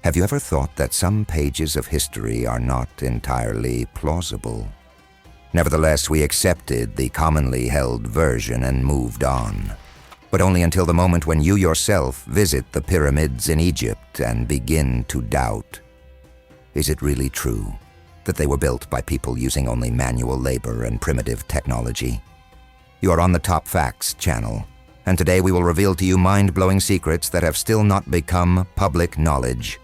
Have you ever thought that some pages of history are not entirely plausible? Nevertheless, we accepted the commonly held version and moved on. But only until the moment when you yourself visit the pyramids in Egypt and begin to doubt. Is it really true that they were built by people using only manual labor and primitive technology? You are on the TopFacts channel, and today we will reveal to you mind-blowing secrets that have still not become public knowledge.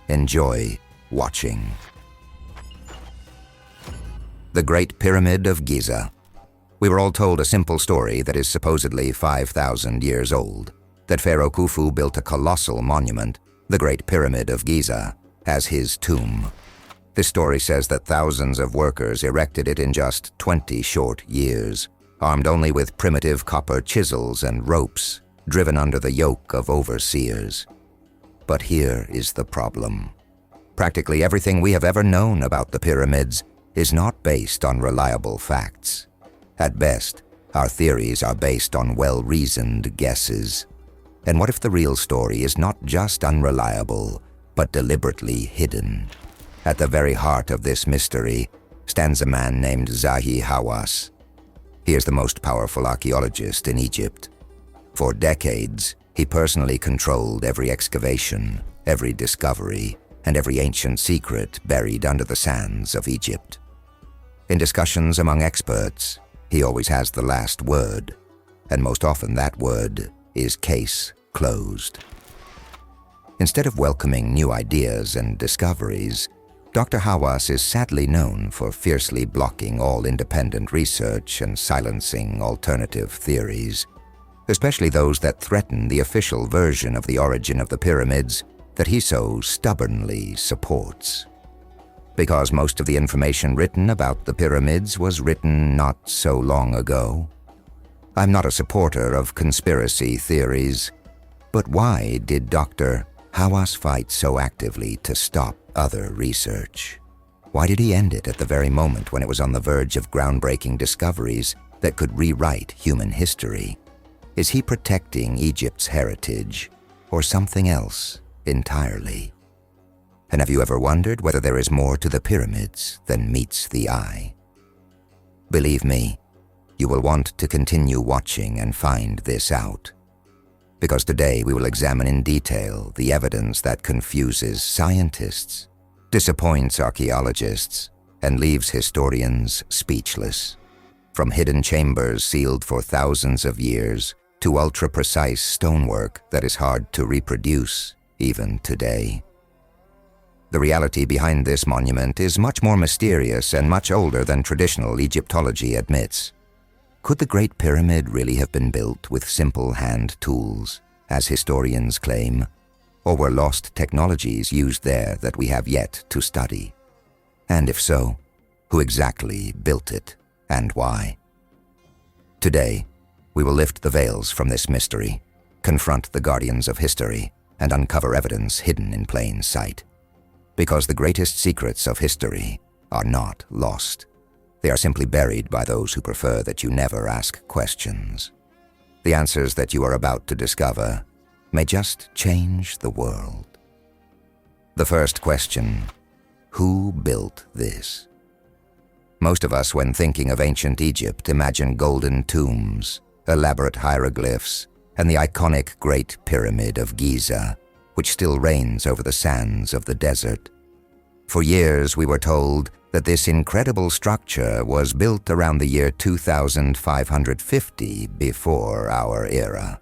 Enjoy watching. The Great Pyramid of Giza. We were all told a simple story that is supposedly 5,000 years old, that Pharaoh Khufu built a colossal monument, the Great Pyramid of Giza, as his tomb. This story says that thousands of workers erected it in just 20 short years, armed only with primitive copper chisels and ropes, driven under the yoke of overseers. But here is the problem. Practically everything we have ever known about the pyramids is not based on reliable facts. At best, our theories are based on well-reasoned guesses. And what if the real story is not just unreliable, but deliberately hidden? At the very heart of this mystery stands a man named Zahi Hawass. He is the most powerful archaeologist in Egypt. For decades, he personally controlled every excavation, every discovery, and every ancient secret buried under the sands of Egypt. In discussions among experts, he always has the last word, and most often that word is case closed. Instead of welcoming new ideas and discoveries, Dr. Hawass is sadly known for fiercely blocking all independent research and silencing alternative theories, especially those that threaten the official version of the origin of the pyramids that he so stubbornly supports. Because most of the information written about the pyramids was written not so long ago. I'm not a supporter of conspiracy theories, but why did Dr. Hawass fight so actively to stop other research? Why did he end it at the very moment when it was on the verge of groundbreaking discoveries that could rewrite human history? Is he protecting Egypt's heritage, or something else entirely? And have you ever wondered whether there is more to the pyramids than meets the eye? Believe me, you will want to continue watching and find this out. Because today we will examine in detail the evidence that confuses scientists, disappoints archaeologists, and leaves historians speechless. From hidden chambers sealed for thousands of years to ultra-precise stonework that is hard to reproduce even today. The reality behind this monument is much more mysterious and much older than traditional Egyptology admits. Could the Great Pyramid really have been built with simple hand tools, as historians claim, or were lost technologies used there that we have yet to study? And if so, who exactly built it and why? Today, we will lift the veils from this mystery, confront the guardians of history, and uncover evidence hidden in plain sight. Because the greatest secrets of history are not lost. They are simply buried by those who prefer that you never ask questions. The answers that you are about to discover may just change the world. The first question: who built this? Most of us, when thinking of ancient Egypt, imagine golden tombs, elaborate hieroglyphs, and the iconic Great Pyramid of Giza, which still reigns over the sands of the desert. For years, we were told that this incredible structure was built around the year 2550 before our era.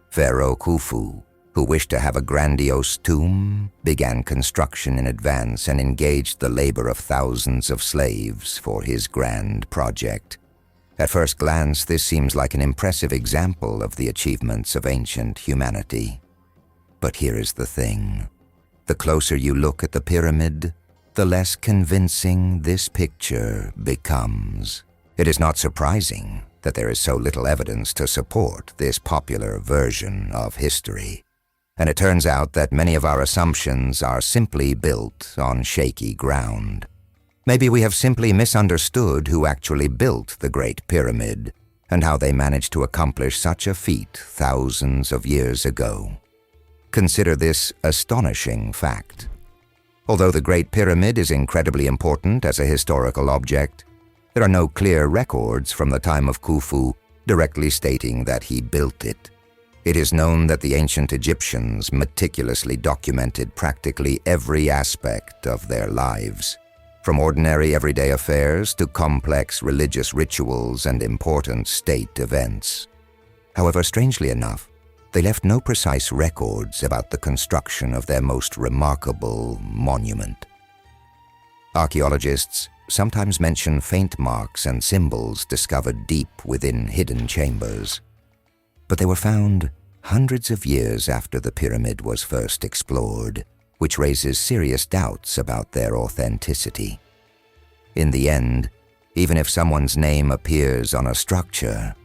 Pharaoh Khufu, who wished to have a grandiose tomb, began construction in advance and engaged the labor of thousands of slaves for his grand project. At first glance, this seems like an impressive example of the achievements of ancient humanity. But here is the thing. The closer you look at the pyramid, the less convincing this picture becomes. It is not surprising that there is so little evidence to support this popular version of history. And it turns out that many of our assumptions are simply built on shaky ground. Maybe we have simply misunderstood who actually built the Great Pyramid and how they managed to accomplish such a feat thousands of years ago. Consider this astonishing fact. Although the Great Pyramid is incredibly important as a historical object, there are no clear records from the time of Khufu directly stating that he built it. It is known that the ancient Egyptians meticulously documented practically every aspect of their lives, from ordinary everyday affairs to complex religious rituals and important state events. However, strangely enough, they left no precise records about the construction of their most remarkable monument. Archaeologists sometimes mention faint marks and symbols discovered deep within hidden chambers, but they were found hundreds of years after the pyramid was first explored, which raises serious doubts about their authenticity. In the end, even if someone's name appears on a structure,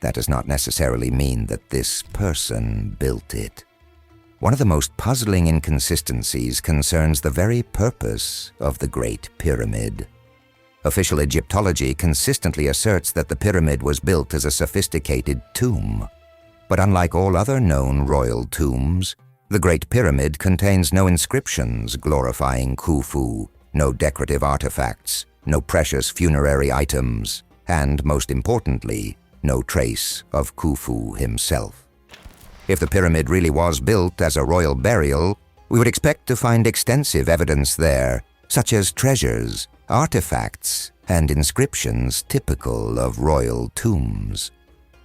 that does not necessarily mean that this person built it. One of the most puzzling inconsistencies concerns the very purpose of the Great Pyramid. Official Egyptology consistently asserts that the pyramid was built as a sophisticated tomb. But unlike all other known royal tombs, the Great Pyramid contains no inscriptions glorifying Khufu, no decorative artifacts, no precious funerary items, and, most importantly, no trace of Khufu himself. If the pyramid really was built as a royal burial, we would expect to find extensive evidence there, such as treasures, artifacts, and inscriptions typical of royal tombs.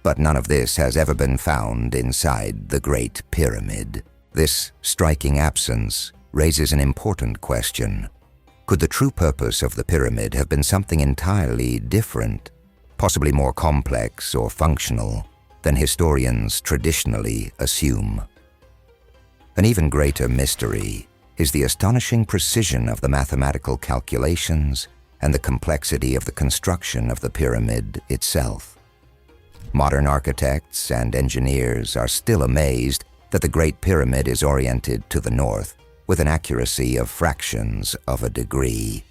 But none of this has ever been found inside the Great Pyramid. This striking absence raises an important question. Could the true purpose of the pyramid have been something entirely different, possibly more complex or functional than historians traditionally assume? An even greater mystery is the astonishing precision of the mathematical calculations and the complexity of the construction of the pyramid itself. Modern architects and engineers are still amazed that the Great Pyramid is oriented to the north with an accuracy of fractions of a degree.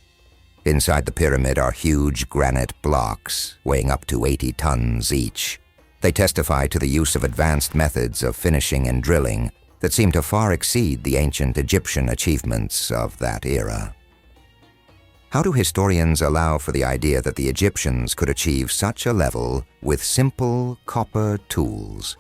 Inside the pyramid are huge granite blocks weighing up to 80 tons each. They testify to the use of advanced methods of finishing and drilling that seem to far exceed the ancient Egyptian achievements of that era. How do historians allow for the idea that the Egyptians could achieve such a level with simple copper tools?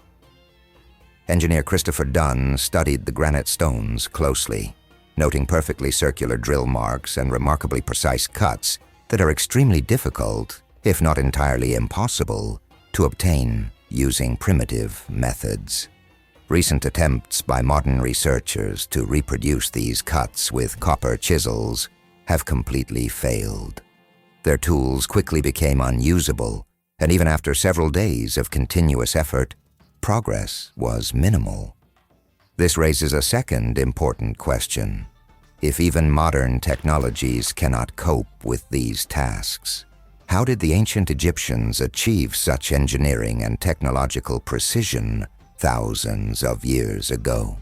Engineer Christopher Dunn studied the granite stones closely, noting perfectly circular drill marks and remarkably precise cuts that are extremely difficult, if not entirely impossible, to obtain using primitive methods. Recent attempts by modern researchers to reproduce these cuts with copper chisels have completely failed. Their tools quickly became unusable, and even after several days of continuous effort, progress was minimal. This raises a second important question. If even modern technologies cannot cope with these tasks, how did the ancient Egyptians achieve such engineering and technological precision thousands of years ago?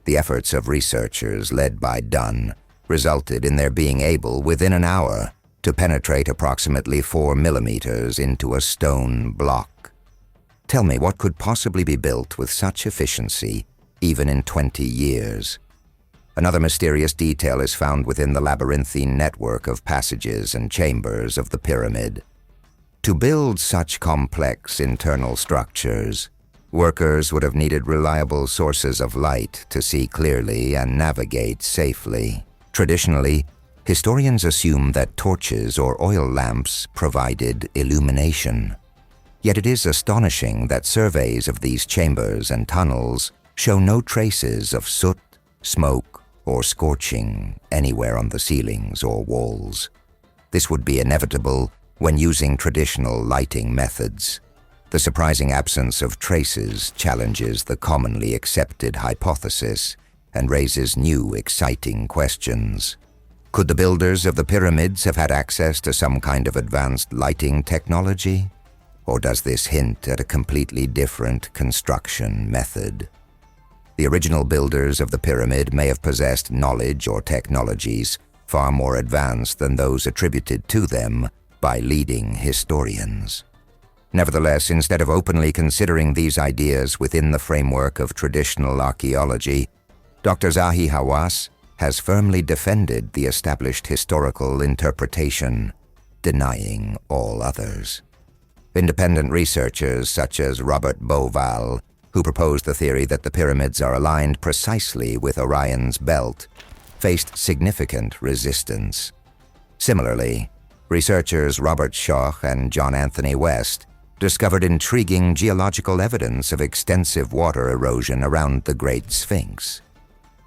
The efforts of researchers led by Dunn resulted in their being able, within an hour, to penetrate approximately 4 millimeters into a stone block. Tell me, what could possibly be built with such efficiency, even in 20 years? Another mysterious detail is found within the labyrinthine network of passages and chambers of the pyramid. To build such complex internal structures, workers would have needed reliable sources of light to see clearly and navigate safely. Traditionally, historians assume that torches or oil lamps provided illumination. Yet it is astonishing that surveys of these chambers and tunnels show no traces of soot, smoke, or scorching anywhere on the ceilings or walls. This would be inevitable when using traditional lighting methods. The surprising absence of traces challenges the commonly accepted hypothesis and raises new, exciting questions. Could the builders of the pyramids have had access to some kind of advanced lighting technology? Or does this hint at a completely different construction method? The original builders of the pyramid may have possessed knowledge or technologies far more advanced than those attributed to them by leading historians. Nevertheless, instead of openly considering these ideas within the framework of traditional archaeology, Dr. Zahi Hawass has firmly defended the established historical interpretation, denying all others. Independent researchers such as Robert Bauval, who proposed the theory that the pyramids are aligned precisely with Orion's belt, faced significant resistance. Similarly, researchers Robert Schoch and John Anthony West discovered intriguing geological evidence of extensive water erosion around the Great Sphinx.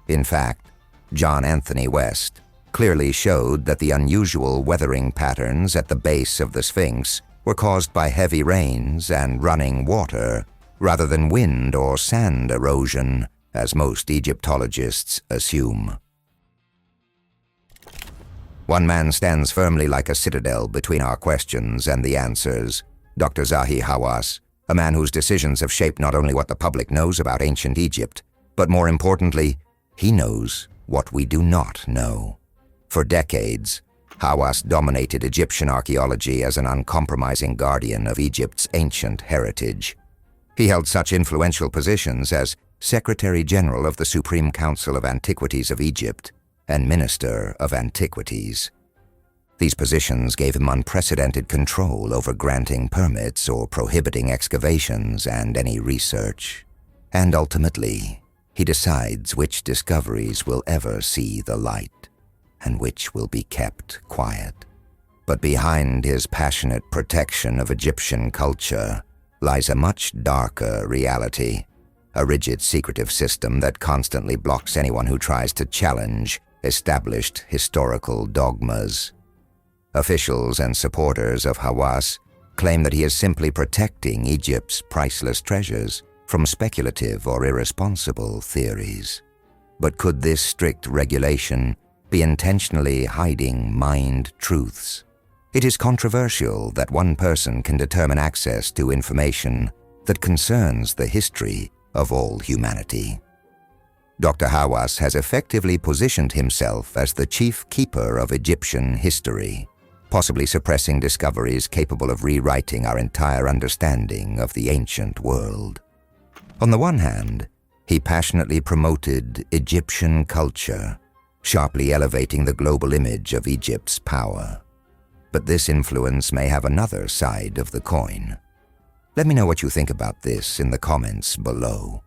In fact, John Anthony West clearly showed that the unusual weathering patterns at the base of the Sphinx were caused by heavy rains and running water, rather than wind or sand erosion, as most Egyptologists assume. One man stands firmly like a citadel between our questions and the answers, Dr. Zahi Hawass, a man whose decisions have shaped not only what the public knows about ancient Egypt, but more importantly, he knows what we do not know. For decades, Hawass dominated Egyptian archaeology as an uncompromising guardian of Egypt's ancient heritage. He held such influential positions as Secretary General of the Supreme Council of Antiquities of Egypt and Minister of Antiquities. These positions gave him unprecedented control over granting permits or prohibiting excavations and any research. And ultimately, he decides which discoveries will ever see the light and which will be kept quiet. But behind his passionate protection of Egyptian culture lies a much darker reality, a rigid, secretive system that constantly blocks anyone who tries to challenge established historical dogmas. Officials and supporters of Hawass claim that he is simply protecting Egypt's priceless treasures from speculative or irresponsible theories. But could this strict regulation be intentionally hiding mined truths? It is controversial that one person can determine access to information that concerns the history of all humanity. Dr. Hawass has effectively positioned himself as the chief keeper of Egyptian history, possibly suppressing discoveries capable of rewriting our entire understanding of the ancient world. On the one hand, he passionately promoted Egyptian culture, sharply elevating the global image of Egypt's power. But this influence may have another side of the coin. Let me know what you think about this in the comments below.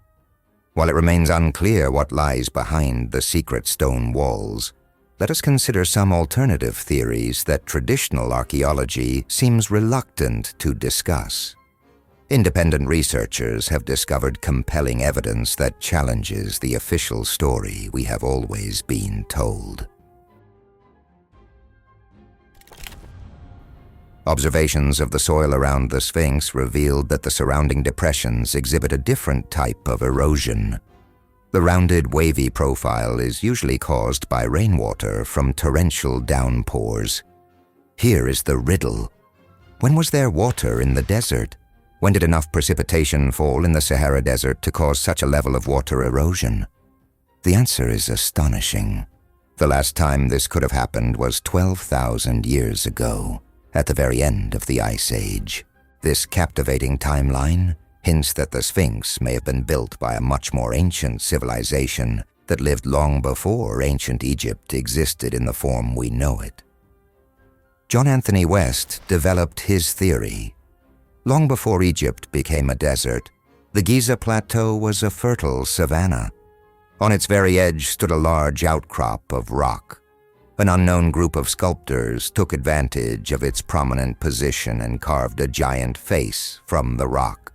While it remains unclear what lies behind the secret stone walls, let us consider some alternative theories that traditional archaeology seems reluctant to discuss. Independent researchers have discovered compelling evidence that challenges the official story we have always been told. Observations of the soil around the Sphinx revealed that the surrounding depressions exhibit a different type of erosion. The rounded, wavy profile is usually caused by rainwater from torrential downpours. Here is the riddle. When was there water in the desert? When did enough precipitation fall in the Sahara Desert to cause such a level of water erosion? The answer is astonishing. The last time this could have happened was 12,000 years ago, at the very end of the Ice Age. This captivating timeline hints that the Sphinx may have been built by a much more ancient civilization that lived long before ancient Egypt existed in the form we know it. John Anthony West developed his theory. Long before Egypt became a desert, the Giza Plateau was a fertile savanna. On its very edge stood a large outcrop of rock. An unknown group of sculptors took advantage of its prominent position and carved a giant face from the rock.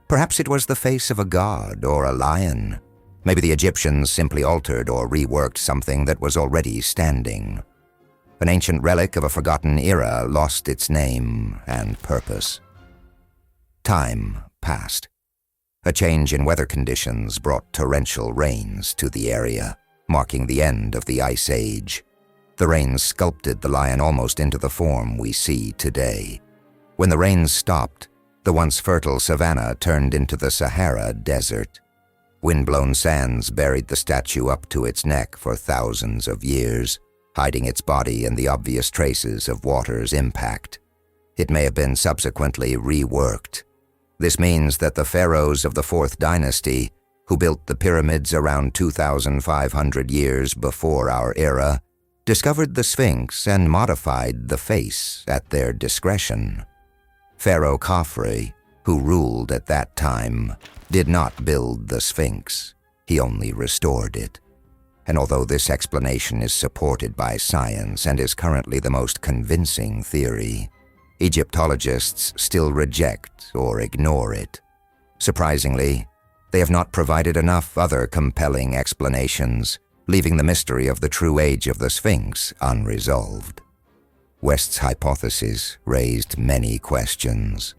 Perhaps it was the face of a god or a lion. Maybe the Egyptians simply altered or reworked something that was already standing. An ancient relic of a forgotten era lost its name and purpose. Time passed. A change in weather conditions brought torrential rains to the area, marking the end of the Ice Age. The rains sculpted the lion almost into the form we see today. When the rains stopped, the once fertile savanna turned into the Sahara Desert. Wind-blown sands buried the statue up to its neck for thousands of years, hiding its body and the obvious traces of water's impact. It may have been subsequently reworked. This means that the pharaohs of the 4th dynasty, who built the pyramids around 2,500 years before our era, discovered the Sphinx and modified the face at their discretion. Pharaoh Khafre, who ruled at that time, did not build the Sphinx. He only restored it. And although this explanation is supported by science and is currently the most convincing theory, Egyptologists still reject or ignore it. Surprisingly, they have not provided enough other compelling explanations, leaving the mystery of the true age of the Sphinx unresolved. West's hypothesis raised many questions.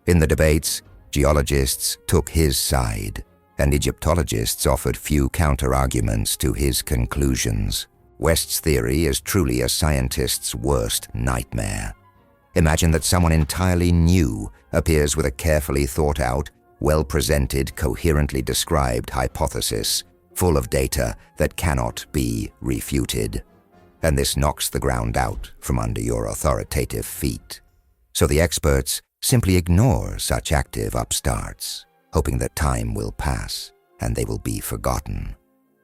In the debates, geologists took his side, and Egyptologists offered few counter-arguments to his conclusions. West's theory is truly a scientist's worst nightmare. Imagine that someone entirely new appears with a carefully thought-out, well-presented, coherently described hypothesis, full of data that cannot be refuted. And this knocks the ground out from under your authoritative feet. So the experts simply ignore such active upstarts, hoping that time will pass and they will be forgotten.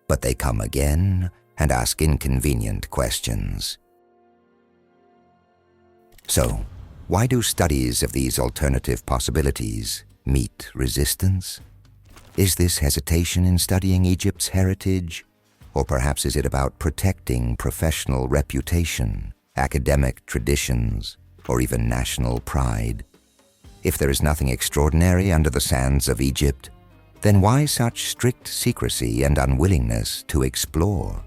But they come again and ask inconvenient questions. So, why do studies of these alternative possibilities meet resistance? Is this hesitation in studying Egypt's heritage? Or perhaps is it about protecting professional reputation, academic traditions, or even national pride? If there is nothing extraordinary under the sands of Egypt, then why such strict secrecy and unwillingness to explore?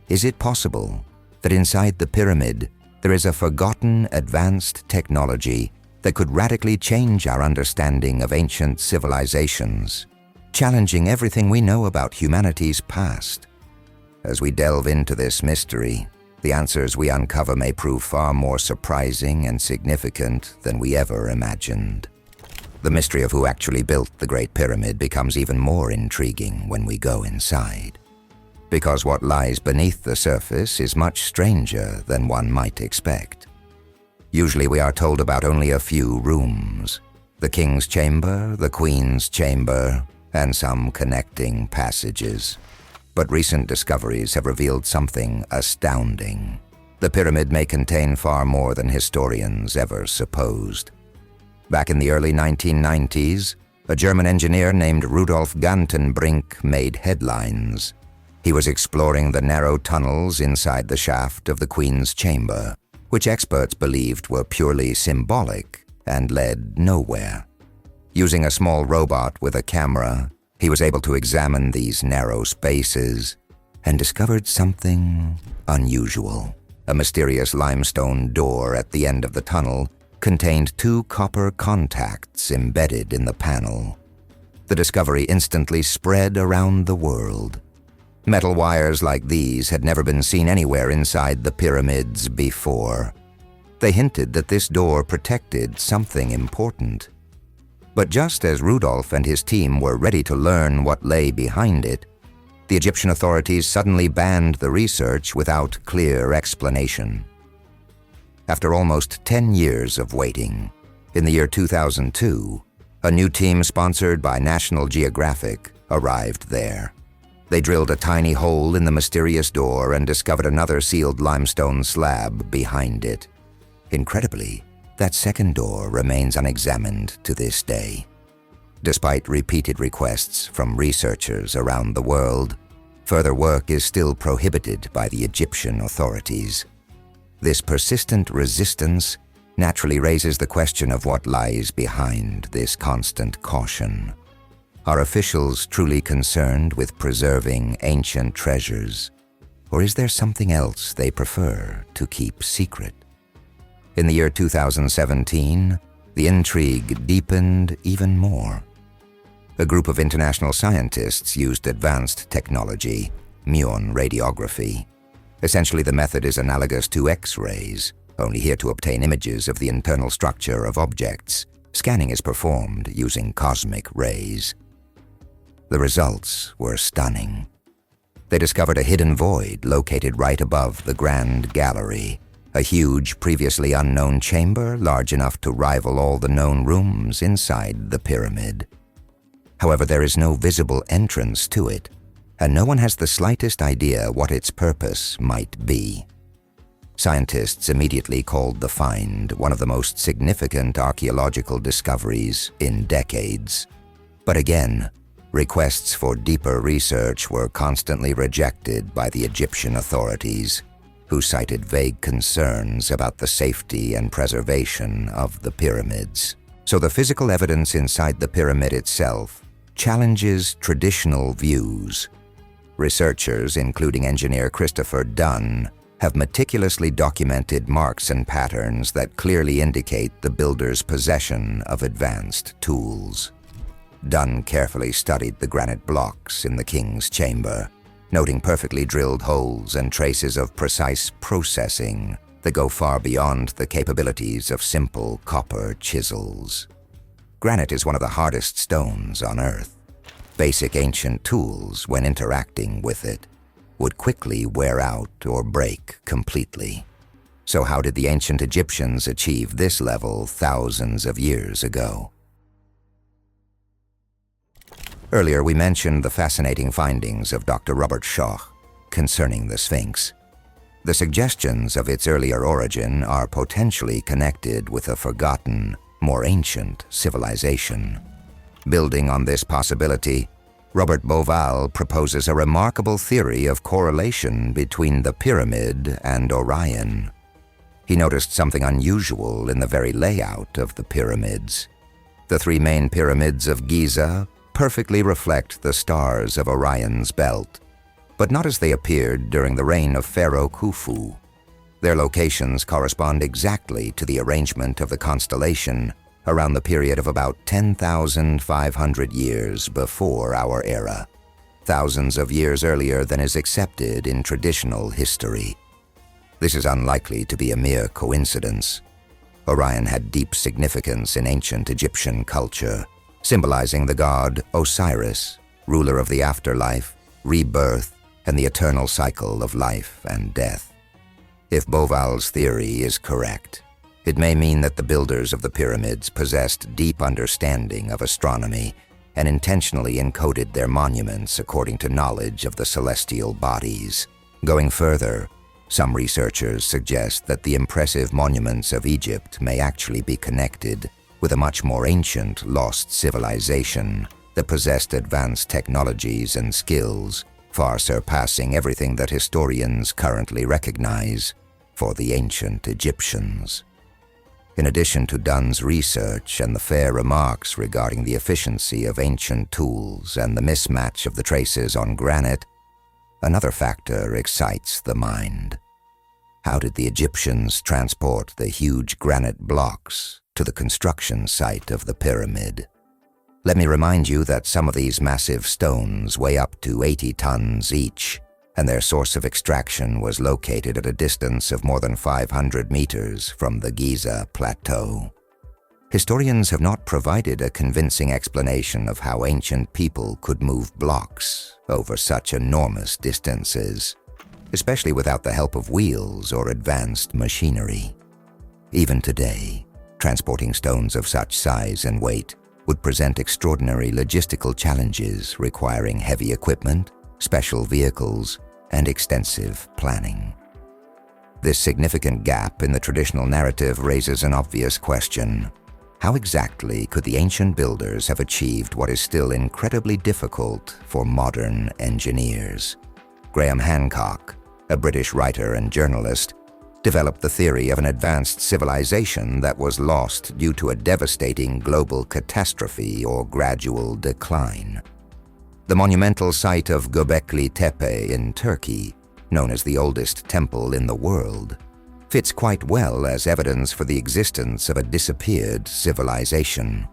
Is it possible that inside the pyramid there is a forgotten advanced technology that could radically change our understanding of ancient civilizations, challenging everything we know about humanity's past? As we delve into this mystery, the answers we uncover may prove far more surprising and significant than we ever imagined. The mystery of who actually built the Great Pyramid becomes even more intriguing when we go inside, because what lies beneath the surface is much stranger than one might expect. Usually we are told about only a few rooms: the king's chamber, the queen's chamber, and some connecting passages. But recent discoveries have revealed something astounding. The pyramid may contain far more than historians ever supposed. Back in the early 1990s, a German engineer named Rudolf Gantenbrink made headlines. He was exploring the narrow tunnels inside the shaft of the Queen's chamber, which experts believed were purely symbolic and led nowhere. Using a small robot with a camera, he was able to examine these narrow spaces and discovered something unusual. A mysterious limestone door at the end of the tunnel contained 2 copper contacts embedded in the panel. The discovery instantly spread around the world. Metal wires like these had never been seen anywhere inside the pyramids before. They hinted that this door protected something important. But just as Rudolf and his team were ready to learn what lay behind it, the Egyptian authorities suddenly banned the research without clear explanation. After almost 10 years of waiting, in the year 2002, a new team sponsored by National Geographic arrived there. They drilled a tiny hole in the mysterious door and discovered another sealed limestone slab behind it. Incredibly, that second door remains unexamined to this day. Despite repeated requests from researchers around the world, further work is still prohibited by the Egyptian authorities. This persistent resistance naturally raises the question of what lies behind this constant caution. Are officials truly concerned with preserving ancient treasures, or is there something else they prefer to keep secret? In the year 2017, the intrigue deepened even more. A group of international scientists used advanced technology, muon radiography. Essentially, the method is analogous to X-rays, only here to obtain images of the internal structure of objects. Scanning is performed using cosmic rays. The results were stunning. They discovered a hidden void located right above the Grand Gallery, a huge, previously unknown chamber large enough to rival all the known rooms inside the pyramid. However, there is no visible entrance to it, and no one has the slightest idea what its purpose might be. Scientists immediately called the find one of the most significant archaeological discoveries in decades. But again, requests for deeper research were constantly rejected by the Egyptian authorities, who cited vague concerns about the safety and preservation of the pyramids. So the physical evidence inside the pyramid itself challenges traditional views. Researchers, including engineer Christopher Dunn, have meticulously documented marks and patterns that clearly indicate the builder's possession of advanced tools. Dunn carefully studied the granite blocks in the king's chamber, noting perfectly drilled holes and traces of precise processing that go far beyond the capabilities of simple copper chisels. Granite is one of the hardest stones on Earth. Basic ancient tools, when interacting with it, would quickly wear out or break completely. So how did the ancient Egyptians achieve this level thousands of years ago? Earlier, we mentioned the fascinating findings of Dr. Robert Schoch concerning the Sphinx. The suggestions of its earlier origin are potentially connected with a forgotten, more ancient civilization. Building on this possibility, Robert Bauval proposes a remarkable theory of correlation between the pyramid and Orion. He noticed something unusual in the very layout of the pyramids. The three main pyramids of Giza perfectly reflect the stars of Orion's belt, but not as they appeared during the reign of Pharaoh Khufu. Their locations correspond exactly to the arrangement of the constellation around the period of about 10,500 years before our era, thousands of years earlier than is accepted in traditional history. This is unlikely to be a mere coincidence. Orion had deep significance in ancient Egyptian culture, symbolizing the god Osiris, ruler of the afterlife, rebirth, and the eternal cycle of life and death. If Bauval's theory is correct, it may mean that the builders of the pyramids possessed deep understanding of astronomy and intentionally encoded their monuments according to knowledge of the celestial bodies. Going further, some researchers suggest that the impressive monuments of Egypt may actually be connected with a much more ancient lost civilization that possessed advanced technologies and skills far surpassing everything that historians currently recognize for the ancient Egyptians. In addition to Dunn's research and the fair remarks regarding the efficiency of ancient tools and the mismatch of the traces on granite, another factor excites the mind. How did the Egyptians transport the huge granite blocks to the construction site of the pyramid? Let me remind you that some of these massive stones weigh up to 80 tons each, and their source of extraction was located at a distance of more than 500 meters from the Giza Plateau. Historians have not provided a convincing explanation of how ancient people could move blocks over such enormous distances, especially without the help of wheels or advanced machinery. Even today, transporting stones of such size and weight would present extraordinary logistical challenges requiring heavy equipment, special vehicles, and extensive planning. This significant gap in the traditional narrative raises an obvious question. How exactly could the ancient builders have achieved what is still incredibly difficult for modern engineers? Graham Hancock, a British writer and journalist, developed the theory of an advanced civilization that was lost due to a devastating global catastrophe or gradual decline. The monumental site of Göbekli Tepe in Turkey, known as the oldest temple in the world, fits quite well as evidence for the existence of a disappeared civilization.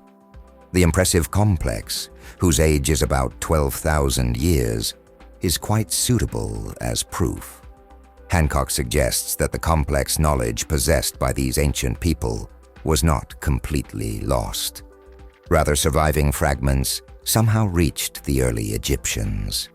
The impressive complex, whose age is about 12,000 years, is quite suitable as proof. Hancock suggests that the complex knowledge possessed by these ancient people was not completely lost. Rather, surviving fragments somehow reached the early Egyptians.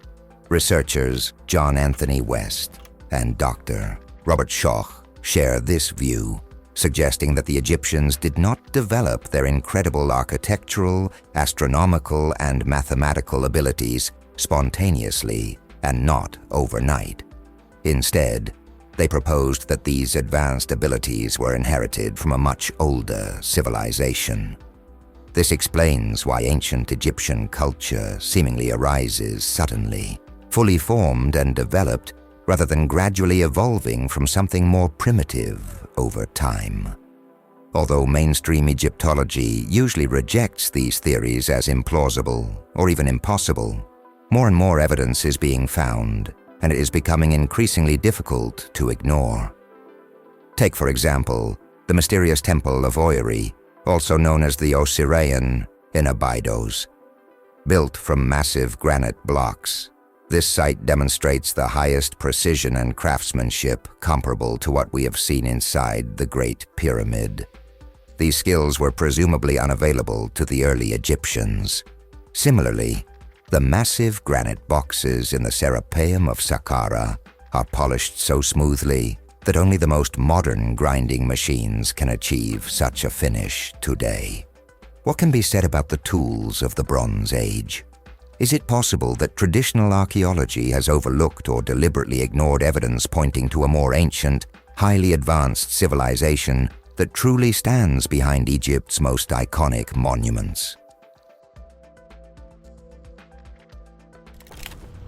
Researchers John Anthony West and Dr. Robert Schoch share this view, suggesting that the Egyptians did not develop their incredible architectural, astronomical, and mathematical abilities spontaneously and not overnight. Instead, they proposed that these advanced abilities were inherited from a much older civilization. This explains why ancient Egyptian culture seemingly arises suddenly, fully formed and developed, rather than gradually evolving from something more primitive over time. Although mainstream Egyptology usually rejects these theories as implausible or even impossible, more and more evidence is being found, and it is becoming increasingly difficult to ignore. Take, for example, the mysterious Temple of Oiri, also known as the Osirian, in Abydos. Built from massive granite blocks, this site demonstrates the highest precision and craftsmanship comparable to what we have seen inside the Great Pyramid. These skills were presumably unavailable to the early Egyptians. Similarly, the massive granite boxes in the Serapeum of Saqqara are polished so smoothly that only the most modern grinding machines can achieve such a finish today. What can be said about the tools of the Bronze Age? Is it possible that traditional archaeology has overlooked or deliberately ignored evidence pointing to a more ancient, highly advanced civilization that truly stands behind Egypt's most iconic monuments?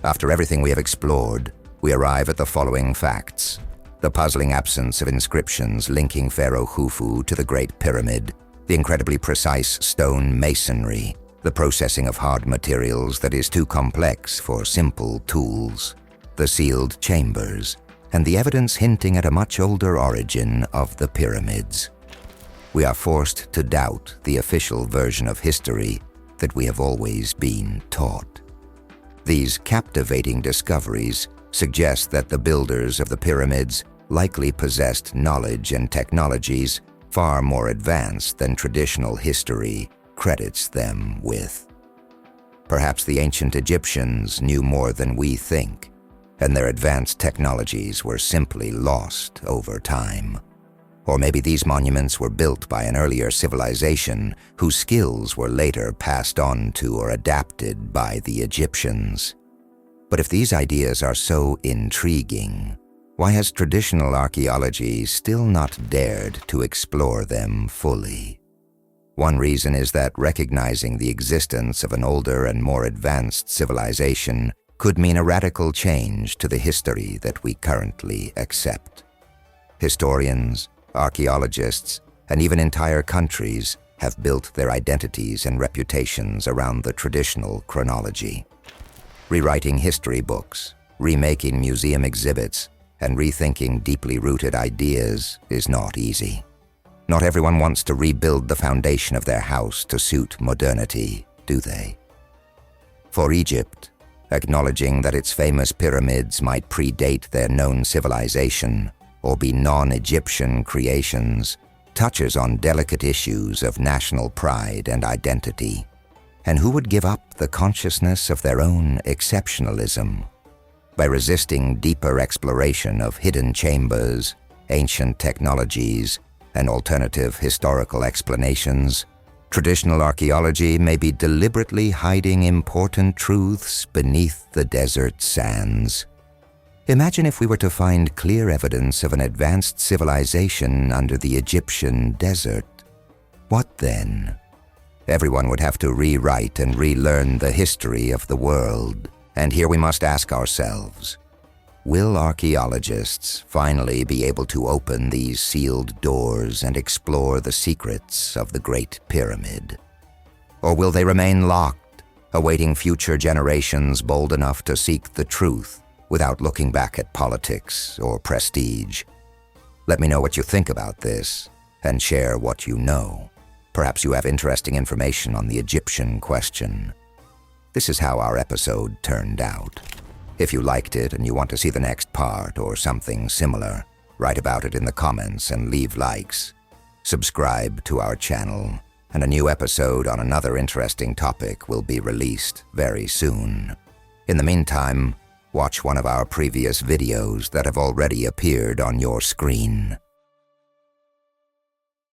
After everything we have explored, we arrive at the following facts: the puzzling absence of inscriptions linking Pharaoh Khufu to the Great Pyramid, the incredibly precise stone masonry, the processing of hard materials that is too complex for simple tools, the sealed chambers, and the evidence hinting at a much older origin of the pyramids. We are forced to doubt the official version of history that we have always been taught. These captivating discoveries suggest that the builders of the pyramids likely possessed knowledge and technologies far more advanced than traditional history credits them with. Perhaps the ancient Egyptians knew more than we think, and their advanced technologies were simply lost over time. Or maybe these monuments were built by an earlier civilization whose skills were later passed on to or adapted by the Egyptians. But if these ideas are so intriguing, why has traditional archaeology still not dared to explore them fully? One reason is that recognizing the existence of an older and more advanced civilization could mean a radical change to the history that we currently accept. Historians, archaeologists, and even entire countries have built their identities and reputations around the traditional chronology. Rewriting history books, remaking museum exhibits, and rethinking deeply rooted ideas is not easy. Not everyone wants to rebuild the foundation of their house to suit modernity, do they? For Egypt, acknowledging that its famous pyramids might predate their known civilization or be non-Egyptian creations touches on delicate issues of national pride and identity. And who would give up the consciousness of their own exceptionalism? By resisting deeper exploration of hidden chambers, ancient technologies, and alternative historical explanations, traditional archaeology may be deliberately hiding important truths beneath the desert sands. Imagine if we were to find clear evidence of an advanced civilization under the Egyptian desert. What then? Everyone would have to rewrite and relearn the history of the world. And here we must ask ourselves, will archaeologists finally be able to open these sealed doors and explore the secrets of the Great Pyramid? Or will they remain locked, awaiting future generations bold enough to seek the truth without looking back at politics or prestige? Let me know what you think about this, and share what you know. Perhaps you have interesting information on the Egyptian question. This is how our episode turned out. If you liked it and you want to see the next part or something similar, write about it in the comments and leave likes. Subscribe to our channel, and a new episode on another interesting topic will be released very soon. In the meantime, watch one of our previous videos that have already appeared on your screen.